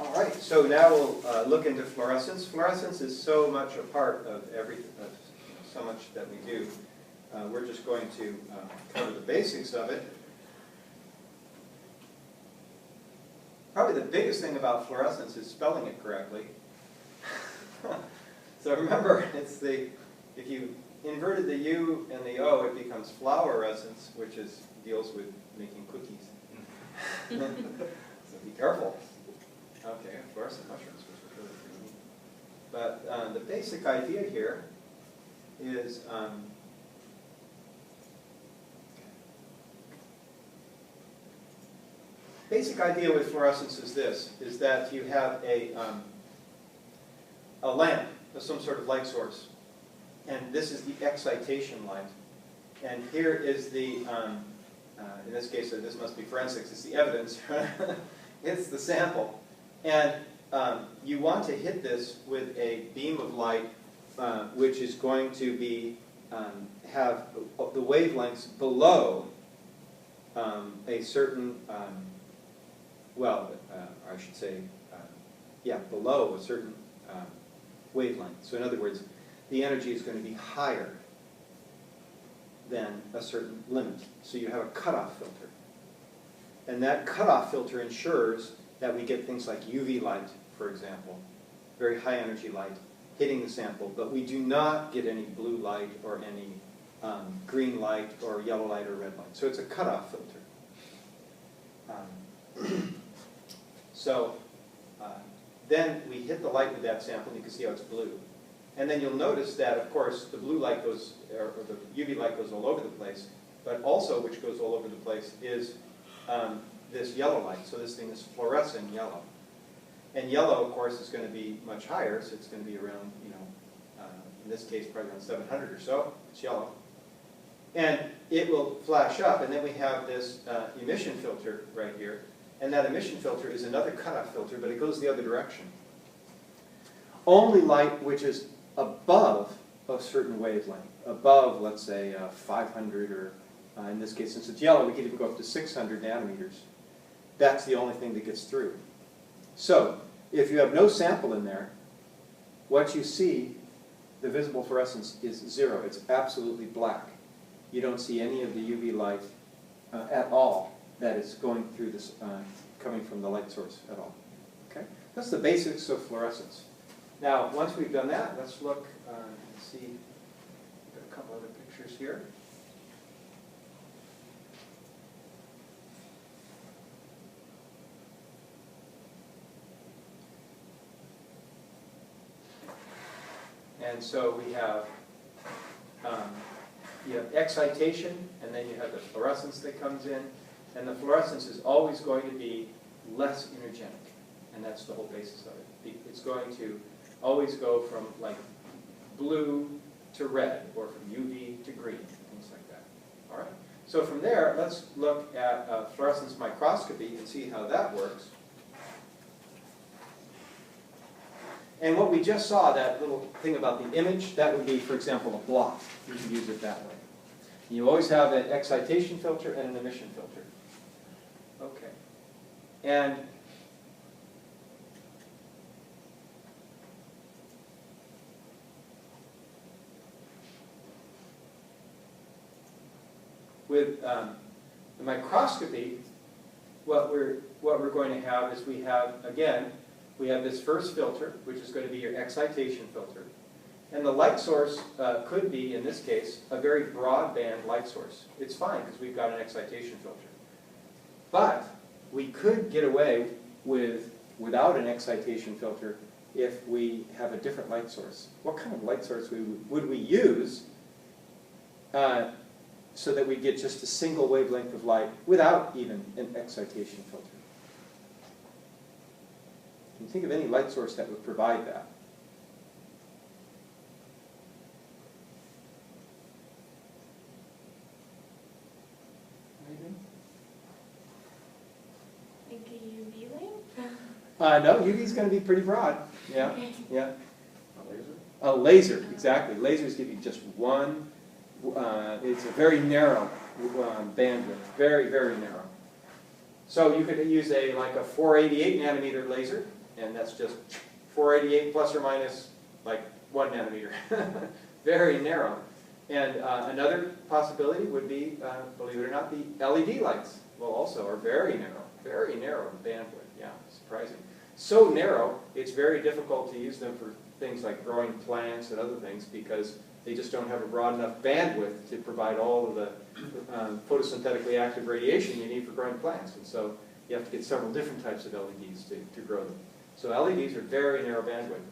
All right, so now we'll look into fluorescence. Fluorescence is so much a part of so much that we do. We're just going to cover the basics of it. Probably the biggest thing about fluorescence is spelling it correctly. So remember, if you inverted the U and the O, it becomes flourescence, which deals with making cookies. So be careful. Okay, fluorescent mushrooms, which are really pretty neat. But the basic idea here is basic idea with fluorescence is this: is that you have a lamp of some sort of light source, and this is the excitation light, and here is the in this case, this must be forensics. It's the evidence. It's the sample. And you want to hit this with a beam of light which is going to be have the wavelengths below a certain, I should say, below a certain wavelength. So in other words, the energy is going to be higher than a certain limit. So you have a cutoff filter. And that cutoff filter ensures that we get things like UV light, for example, very high energy light, hitting the sample, but we do not get any blue light or any green light or yellow light or red light. So it's a cutoff filter. Then we hit the light with that sample, and you can see how it's blue. And then you'll notice that, of course, the blue light goes, or the UV light goes all over the place, but also, which goes all over the place, is this yellow light. So this thing is fluorescent yellow. And yellow, of course, is going to be much higher, so it's going to be around, in this case, probably around 700 or so. It's yellow. And it will flash up, and then we have this emission filter right here. And that emission filter is another cutoff filter, but it goes the other direction. Only light which is above a certain wavelength, above, let's say, 500, or in this case, since it's yellow, we can even go up to 600 nanometers. That's the only thing that gets through. So, if you have no sample in there, what you see, the visible fluorescence, is zero. It's absolutely black. You don't see any of the UV light at all that is going through this, coming from the light source at all. Okay? That's the basics of fluorescence. Now, once we've done that, let's look and see. We've got a couple other pictures here. And so we have, you have excitation, and then you have the fluorescence that comes in. And the fluorescence is always going to be less energetic. And that's the whole basis of it. It's going to always go from like blue to red, or from UV to green, things like that. All right? So from there, let's look at fluorescence microscopy and see how that works. And what we just saw, that little thing about the image, that would be, for example, a block. You can use it that way. You always have an excitation filter and an emission filter. Okay. And with the microscopy, what we're going to have is we have this first filter, which is going to be your excitation filter. And the light source could be, in this case, a very broadband light source. It's fine, because we've got an excitation filter. But we could get away without an excitation filter if we have a different light source. What kind of light source would we use so that we get just a single wavelength of light without even an excitation filter? Can you think of any light source that would provide that? Anything? Like a UV lamp? No, UV is going to be pretty broad. Yeah, yeah. A laser? A laser, exactly. Lasers give you just one. It's a very narrow bandwidth, very, very narrow. So you could use like a 488 nanometer laser, And that's just 488 plus or minus like 1 nanometer. Very narrow. And another possibility would be, believe it or not, the LED lights. Well, also are very narrow bandwidth. Yeah, surprising. So narrow, it's very difficult to use them for things like growing plants and other things because they just don't have a broad enough bandwidth to provide all of the photosynthetically active radiation you need for growing plants. And so you have to get several different types of LEDs to grow them. So LEDs are very narrow bandwidth.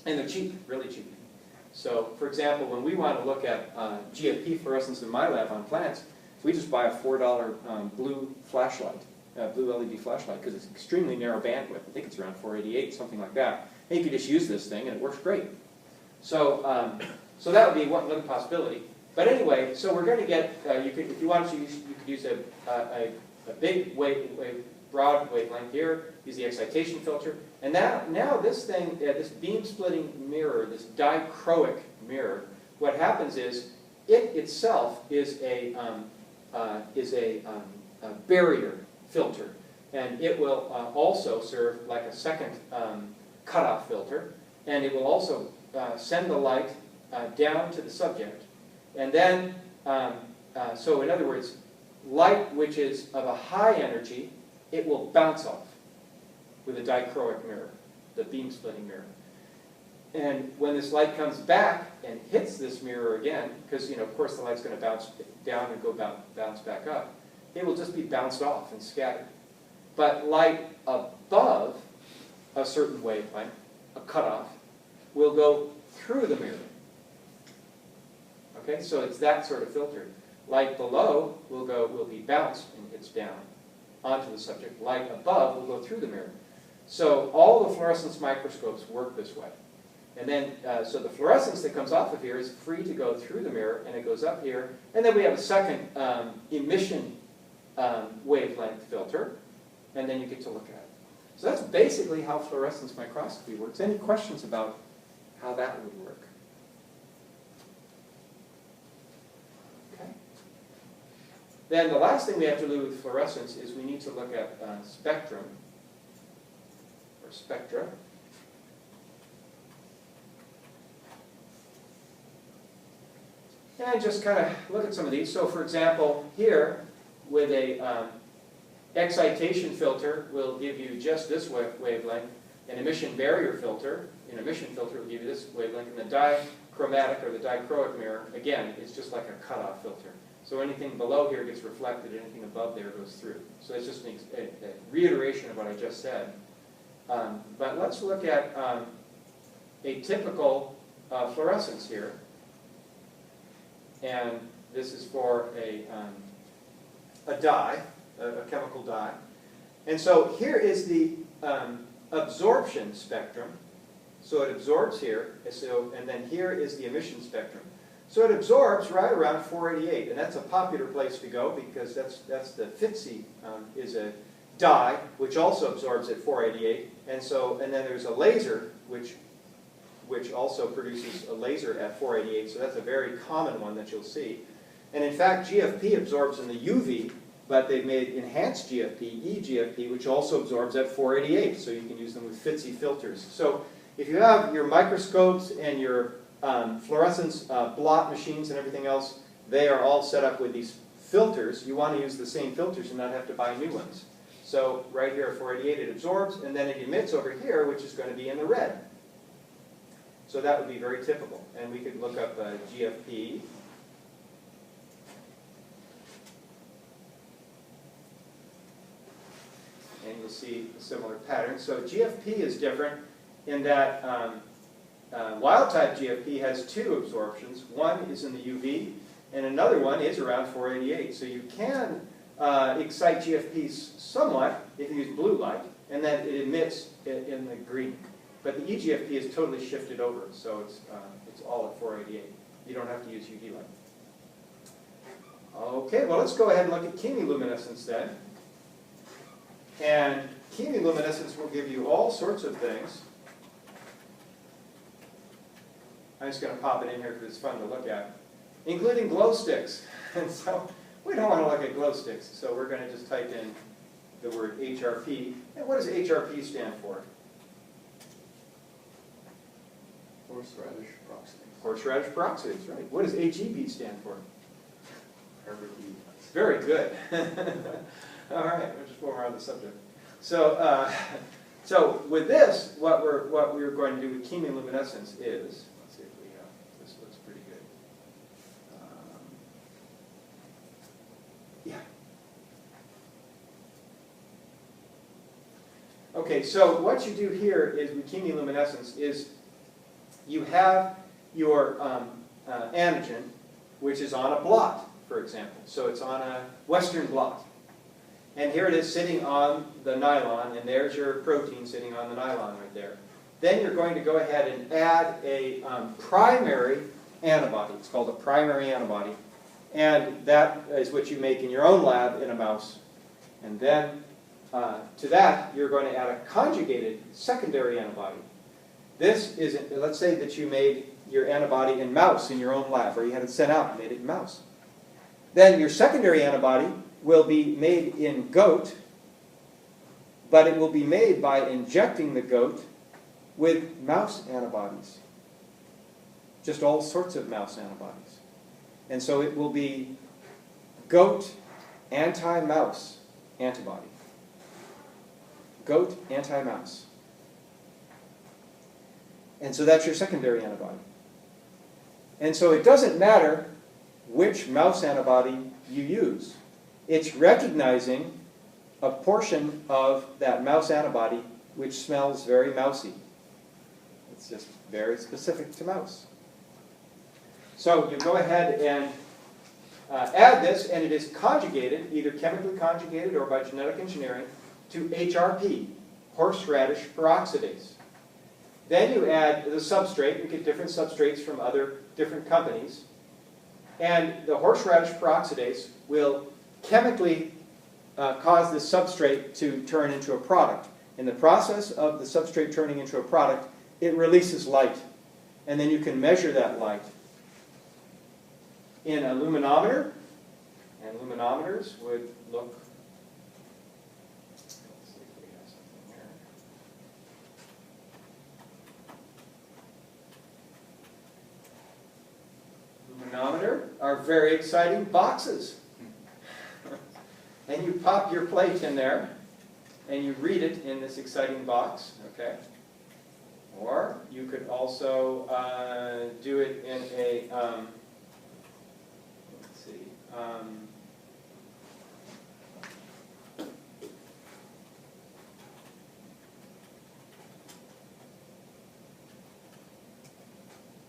And they're cheap, really cheap. So, for example, when we want to look at GFP fluorescence in my lab on plants, we just buy a $4 blue flashlight, blue LED flashlight, because it's extremely narrow bandwidth. I think it's around 488, something like that. And you can just use this thing, and it works great. So, so that would be one another possibility. But anyway, so we're going to get, if you wanted to, you could use a big broad wavelength here, use the excitation filter. And now this thing, this beam splitting mirror, this dichroic mirror, what happens is it itself is a barrier filter. And it will also serve like a second cutoff filter. And it will also send the light down to the subject. And then, so in other words, light which is of a high energy, it will bounce off with a dichroic mirror, the beam splitting mirror. And when this light comes back and hits this mirror again, because of course the light's going to bounce down and bounce back up, it will just be bounced off and scattered. But light above a certain wavelength, a cutoff, will go through the mirror. Okay, so it's that sort of filter. Light below will be bounced and hits down onto the subject. Light above will go through the mirror. So all the fluorescence microscopes work this way. And then, so the fluorescence that comes off of here is free to go through the mirror, and it goes up here. And then we have a second emission wavelength filter, and then you get to look at it. So that's basically how fluorescence microscopy works. Any questions about how that would work? Okay. Then the last thing we have to do with fluorescence is we need to look at spectrum, or spectra. And just kind of look at some of these. So for example, here, with a excitation filter will give you just this wavelength. An emission barrier filter, an emission filter will give you this wavelength. And the dichromatic or the dichroic mirror, again, it's just like a cutoff filter. So anything below here gets reflected, anything above there goes through. So it's just a reiteration of what I just said. But let's look at a typical fluorescence here. And this is for a dye, a chemical dye. And so here is the absorption spectrum. So it absorbs here, and then here is the emission spectrum. So it absorbs right around 488, and that's a popular place to go because that's the FITSI is a dye which also absorbs at 488, and then there's a laser which also produces a laser at 488. So that's a very common one that you'll see. And in fact, GFP absorbs in the UV, but they've made enhanced GFP, eGFP, which also absorbs at 488. So you can use them with FITSI filters. So if you have your microscopes and your fluorescence blot machines and everything else, they are all set up with these filters. You want to use the same filters and not have to buy new ones. So right here at 488 it absorbs, and then it emits over here, which is going to be in the red. So that would be very typical. And we could look up GFP. And you'll see a similar pattern. So GFP is different in that wild-type GFP has two absorptions. One is in the UV, and another one is around 488. So you can excite GFPs somewhat if you use blue light, and then it emits in the green. But the eGFP is totally shifted over, so it's all at 488. You don't have to use UV light. Okay, well let's go ahead and look at chemiluminescence then. And chemiluminescence will give you all sorts of things. I'm just going to pop it in here because it's fun to look at, including glow sticks. And so we don't want to look at glow sticks, so we're going to just type in the word HRP. And what does HRP stand for? Horseradish peroxidase. Horseradish peroxidase, right. What does HEB stand for? Herbicide. Very good. All right, we'll just move around the subject. So, so with this, what we're going to do with chemiluminescence is, let's see if we have, this looks pretty good. Yeah. Okay, so what you do here is with chemiluminescence is you have your antigen, which is on a blot, for example. So it's on a Western blot. And here it is sitting on the nylon, and there's your protein sitting on the nylon right there. Then you're going to go ahead and add a primary antibody. It's called a primary antibody. And that is what you make in your own lab in a mouse. And then to that, you're going to add a conjugated secondary antibody. This is, let's say that you made your antibody in mouse in your own lab, or you had it sent out and made it in mouse. Then your secondary antibody will be made in goat, but it will be made by injecting the goat with mouse antibodies. Just all sorts of mouse antibodies. And so it will be goat anti-mouse antibody. Goat anti-mouse. And so that's your secondary antibody. And so it doesn't matter which mouse antibody you use. It's recognizing a portion of that mouse antibody which smells very mousy. It's just very specific to mouse. So you go ahead and add this, and it is conjugated, either chemically conjugated or by genetic engineering, to HRP, horseradish peroxidase. Then you add the substrate. You get different substrates from other different companies. And the horseradish peroxidase will chemically cause this substrate to turn into a product. In the process of the substrate turning into a product, it releases light. And then you can measure that light in a luminometer. And luminometers would look, let's see if we have something here. Luminometer are very exciting boxes. And you pop your plate in there, and you read it in this exciting box, okay? Or you could also do it in a, let's see,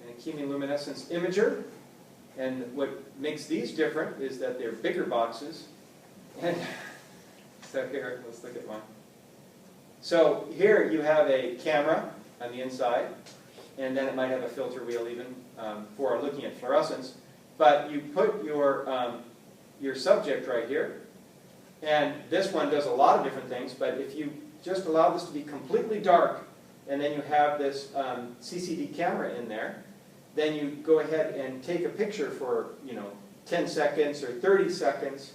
in a chemiluminescence imager. And what makes these different is that they're bigger boxes. And so here, let's look at one. So here you have a camera on the inside, and then it might have a filter wheel even for looking at fluorescence. But you put your subject right here, and this one does a lot of different things, but if you just allow this to be completely dark, and then you have this CCD camera in there, then you go ahead and take a picture for 10 seconds or 30 seconds,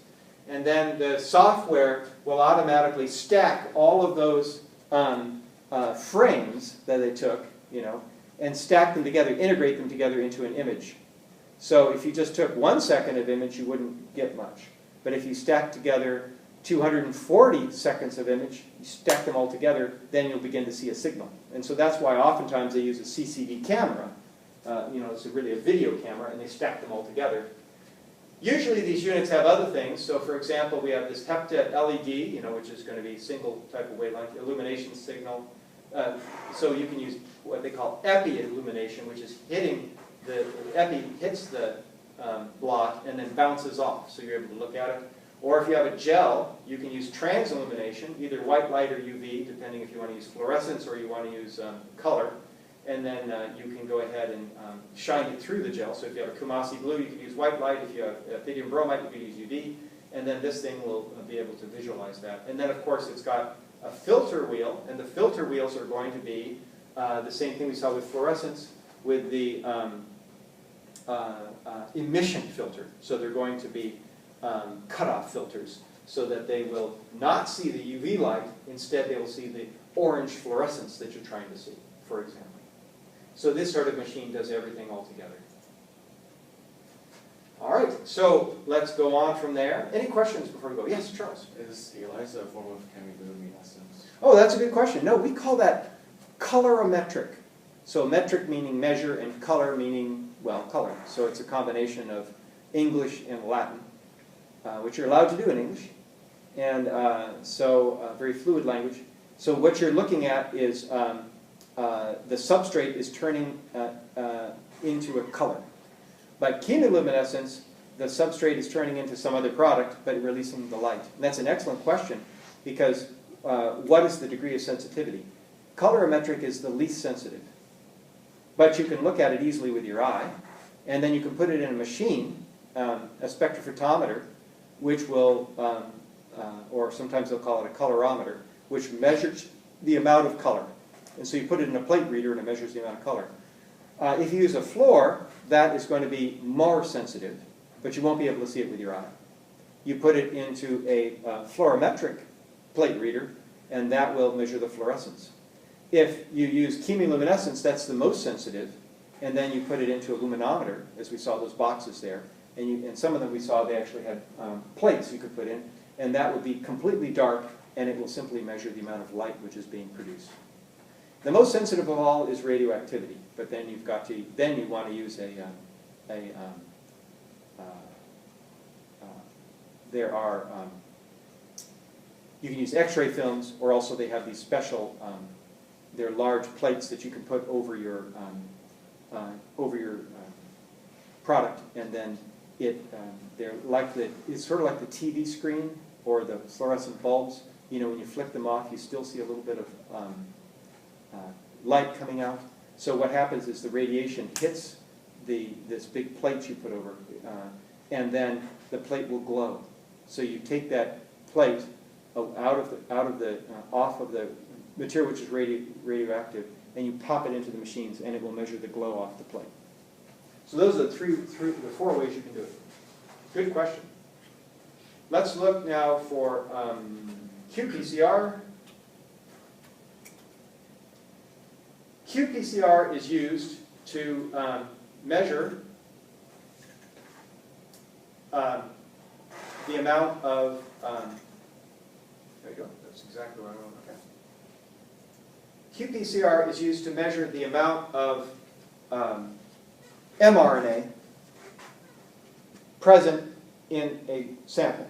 and then the software will automatically stack all of those frames that they took, and stack them together, integrate them together into an image. So if you just took 1 second of image, you wouldn't get much. But if you stack together 240 seconds of image, you stack them all together, then you'll begin to see a signal. And so that's why oftentimes they use a CCD camera. It's really a video camera, and they stack them all together. Usually these units have other things. So for example, we have this hepta LED, which is going to be single type of wavelength illumination signal. So you can use what they call epi illumination, which is hitting the epi hits the blot and then bounces off, so you're able to look at it. Or if you have a gel, you can use transillumination, either white light or UV, depending if you want to use fluorescence or you want to use color. And then you can go ahead and shine it through the gel. So if you have a Kumasi blue, you can use white light. If you have ethidium bromide, you can use UV. And then this thing will be able to visualize that. And then, of course, it's got a filter wheel. And the filter wheels are going to be the same thing we saw with fluorescence with the emission filter. So they're going to be cutoff filters so that they will not see the UV light. Instead, they will see the orange fluorescence that you're trying to see, for example. So this sort of machine does everything all together. All right, so let's go on from there. Any questions before we go? Yes, Charles? Is ELISA a form of chemiluminescence? Oh, that's a good question. No, we call that colorimetric. So metric meaning measure and color meaning, well, color. So it's a combination of English and Latin, which you're allowed to do in English. And very fluid language. So what you're looking at is the substrate is turning into a color. But chemiluminescence, the substrate is turning into some other product, but releasing the light. And that's an excellent question, because what is the degree of sensitivity? Colorimetric is the least sensitive. But you can look at it easily with your eye, and then you can put it in a machine, a spectrophotometer, which will, or sometimes they'll call it a colorometer, which measures the amount of color. And so you put it in a plate reader and it measures the amount of color. If you use a fluor, that is going to be more sensitive, but you won't be able to see it with your eye. You put it into a fluorometric plate reader, and that will measure the fluorescence. If you use chemiluminescence, that's the most sensitive, and then you put it into a luminometer, as we saw those boxes there, and some of them we saw they actually had plates you could put in, and that would be completely dark, and it will simply measure the amount of light which is being produced. The most sensitive of all is radioactivity, but then you've got to, then you want to use you can use X-ray films, or also they have these special, they're large plates that you can put over your product, and then they're like it's sort of like the TV screen or the fluorescent bulbs. You know, when you flick them off, you still see a little bit of light coming out. So what happens is the radiation hits this big plate you put over, and then the plate will glow. So you take that plate off of the material which is radioactive, and you pop it into the machines, and it will measure the glow off the plate. So those are the four ways you can do it. Good question. Let's look now for qPCR. qPCR is used to measure the amount of, there you go, that's exactly what I want. Okay. qPCR is used to measure the amount of mRNA present in a sample.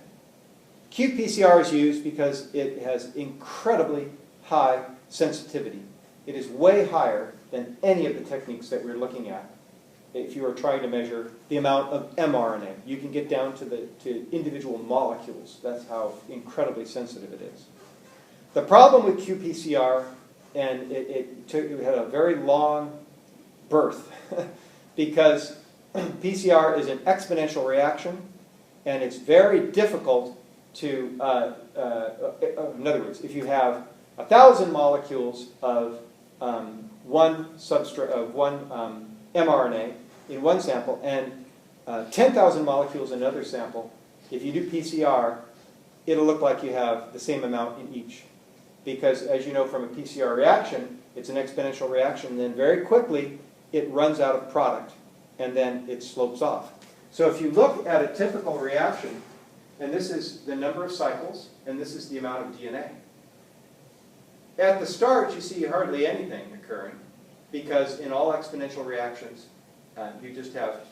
qPCR is used because it has incredibly high sensitivity. It is way higher than any of the techniques that we're looking at. If you are trying to measure the amount of mRNA, you can get down to individual molecules. That's how incredibly sensitive it is. The problem with qPCR, and it had a very long birth, because PCR is an exponential reaction, and it's very difficult to, in other words, if you have 1,000 molecules of one mRNA in one sample and 10,000 molecules in another sample, if you do PCR, it'll look like you have the same amount in each. Because as you know from a PCR reaction, it's an exponential reaction, and then very quickly it runs out of product, and then it slopes off. So if you look at a typical reaction, and this is the number of cycles, and this is the amount of DNA. At the start, you see hardly anything occurring, because in all exponential reactions, you just have,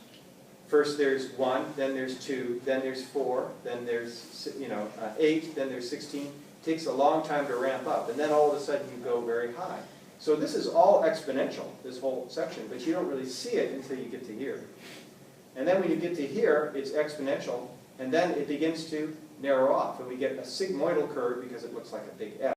first there's 1, then there's 2, then there's 4, then there's 8, then there's 16. It takes a long time to ramp up, and then all of a sudden you go very high. So this is all exponential, this whole section, but you don't really see it until you get to here. And then when you get to here, it's exponential, and then it begins to narrow off, and we get a sigmoidal curve because it looks like a big F.